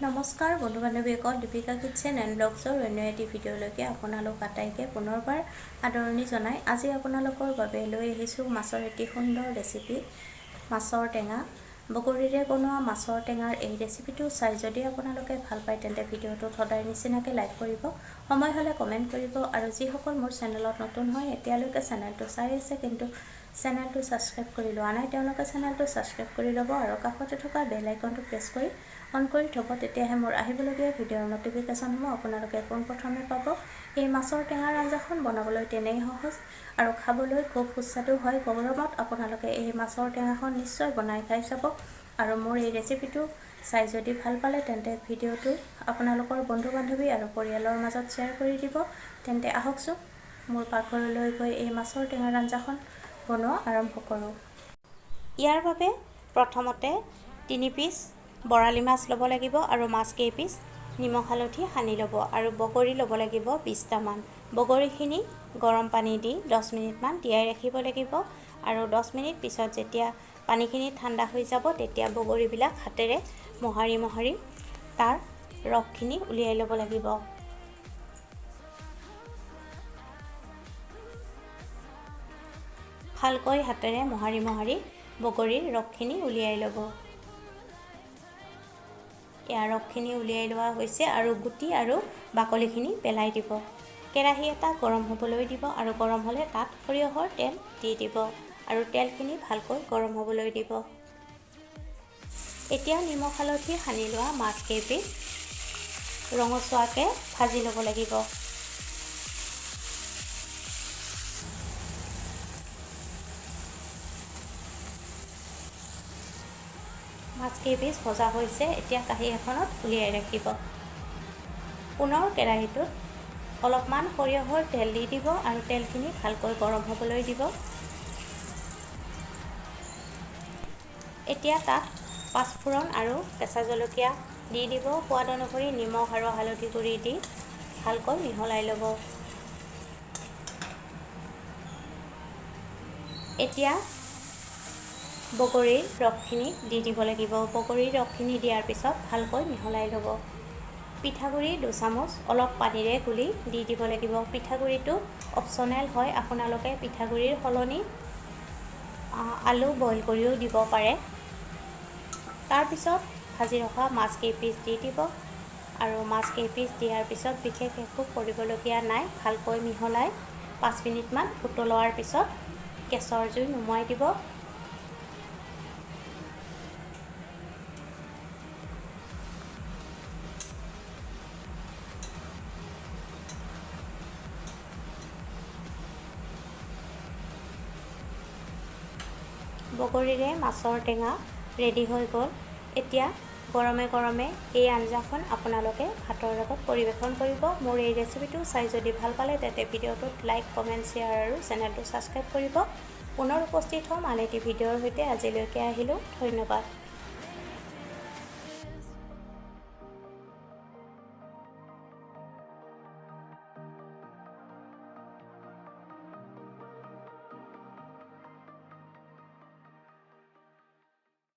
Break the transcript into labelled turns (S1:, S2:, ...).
S1: নমস্কাৰ বন্ধু বান্ধৱীসকল, Deepika kitchen and ব্লগছৰ অন্য এটি ভিডিঅ'লৈকে আপোনালোক আটাইকে পুনৰবাৰ আদৰণি জনাই আজি আপোনালোকৰ বাবে লৈ আহিছোঁ মাছৰ এটি সুন্দৰ ৰেচিপি। মাছৰ টেঙা, বগৰীৰে বনোৱা মাছৰ টেঙাৰ এই ৰেচিপিটো চাই যদি আপোনালোকে ভাল পায় তেন্তে ভিডিঅ'টোত সদায় নিচিনাকৈ লাইক কৰিব, সময় হ'লে কমেণ্ট কৰিব আৰু যিসকল মোৰ চেনেলত নতুন হয় এতিয়ালৈকে চেনেলটো চাই আছে কিন্তু চেনেলটো ছাবস্ক্ৰাইব কৰি লোৱা নাই তেওঁলোকে চেনেলটো ছাবস্ক্ৰাইব কৰি ল'ব আৰু কাষতে থকা বেল আইকনটো প্ৰেছ কৰি অন কৰি থ'ব, তেতিয়াহে মোৰ আহিবলগীয়া ভিডিঅ'ৰ নটিফিকেশ্যনসমূহ আপোনালোকে পোনপ্ৰথমে পাব। এই মাছৰ টেঙাৰ আঞ্জাখন বনাবলৈ তেনেই সহজ আৰু খাবলৈ খুব সুস্বাদু হয়। গৰমত আপোনালোকে এই মাছৰ টেঙাখন নিশ্চয় বনাই খাই চাব আৰু মোৰ এই ৰেচিপিটো চাই যদি ভাল পালে তেন্তে ভিডিঅ'টো আপোনালোকৰ বন্ধু বান্ধৱী আৰু পৰিয়ালৰ মাজত শ্বেয়াৰ কৰি দিব। তেন্তে আহকচোন মোৰ পাকঘৰলৈ গৈ এই মাছৰ টেঙাৰ আঞ্জাখন বনোৱা আৰম্ভ কৰোঁ। ইয়াৰ বাবে প্ৰথমতে 3 পিচ বৰালি মাছ ল'ব লাগিব আৰু মাছ কেইপিচ নিমখ হালধি সানি ল'ব আৰু বগৰী ল'ব লাগিব 20টামান। বগৰীখিনি গৰম পানী দি 10 মিনিটমান তিয়াই ৰাখিব লাগিব আৰু 10 মিনিট পিছত যেতিয়া পানীখিনি ঠাণ্ডা হৈ যাব তেতিয়া বগৰীবিলাক হাতেৰে মোহাৰি মোহাৰি তাৰ ৰসখিনি উলিয়াই ল'ব লাগিব। ভালকৈ হাতেৰে মোহাৰি মোহাৰি বগৰীৰ ৰসখিনি উলিয়াই ল'ব। ইয়াৰ ৰসখিনি উলিয়াই লোৱা হৈছে আৰু গুটি আৰু বাকলিখিনি পেলাই দিব। কেৰাহী এটা গৰম হ'বলৈ দিব আৰু গৰম হ'লে তাত সৰিয়হৰ তেল দি দিব আৰু তেলখিনি ভালকৈ গৰম হ'বলৈ দিব। এতিয়া নিমখ হালধি সানি লোৱা মাছ কেইপিচ ৰঙচুৱাকৈ ভাজি ল'ব লাগিব। মাছ কেইপিচ ভজা হৈছে, এতিয়া কাঁহী এখনত উলিয়াই ৰাখিব। পুনৰ কেৰাহীটোত অলপমান সৰিয়হৰ তেল দি দিব আৰু তেলখিনি ভালকৈ গৰম হ'বলৈ দিব। এতিয়া তাত পাঁচফোৰণ আৰু কেঁচা জলকীয়া দি দিব। সোৱাদ অনুসৰি নিমখ আৰু হালধি গুড়ি দি ভালকৈ মিহলাই ল'ব। এতিয়া বগৰীৰ ৰসখিনি দি দিব লাগিব। বগৰীৰ ৰসখিনি দিয়াৰ পিছত ভালকৈ মিহলাই ল'ব। পিঠাগুড়ি 2 চামুচ অলপ পানীৰে গুলি দি দিব লাগিব। পিঠাগুড়িটো অপশ্যনেল হয়, আপোনালোকে পিঠাগুড়িৰ সলনি আলু বইল কৰিও দিব পাৰে। তাৰপিছত ভাজি ৰখা মাছ কেইপিচ দি দিব আৰু মাছ কেইপিচ দিয়াৰ পিছত বিশেষ একো কৰিবলগীয়া নাই। ভালকৈ মিহলাই 5 মিনিটমান উতলোৱাৰ পিছত গেছৰ জুই নুমুৱাই দিব। বগৰীৰে মাছৰ টেঙা ৰেডি হৈ গ'ল। এতিয়া গৰমে গৰমে এই আঞ্জাখন আপোনালোকে ভাতৰ লগত পৰিৱেশন কৰিব। মোৰ এই ৰেচিপিটো চাই যদি ভাল পালে তেন্তে ভিডিঅ'টোত লাইক, কমেণ্ট, শ্বেয়াৰ আৰু চেনেলটো ছাবস্ক্ৰাইব কৰিব। পুনৰ উপস্থিত হ'ম আন এটি ভিডিঅ'ৰ সৈতে। আজিলৈকে আহিলোঁ, ধন্যবাদ।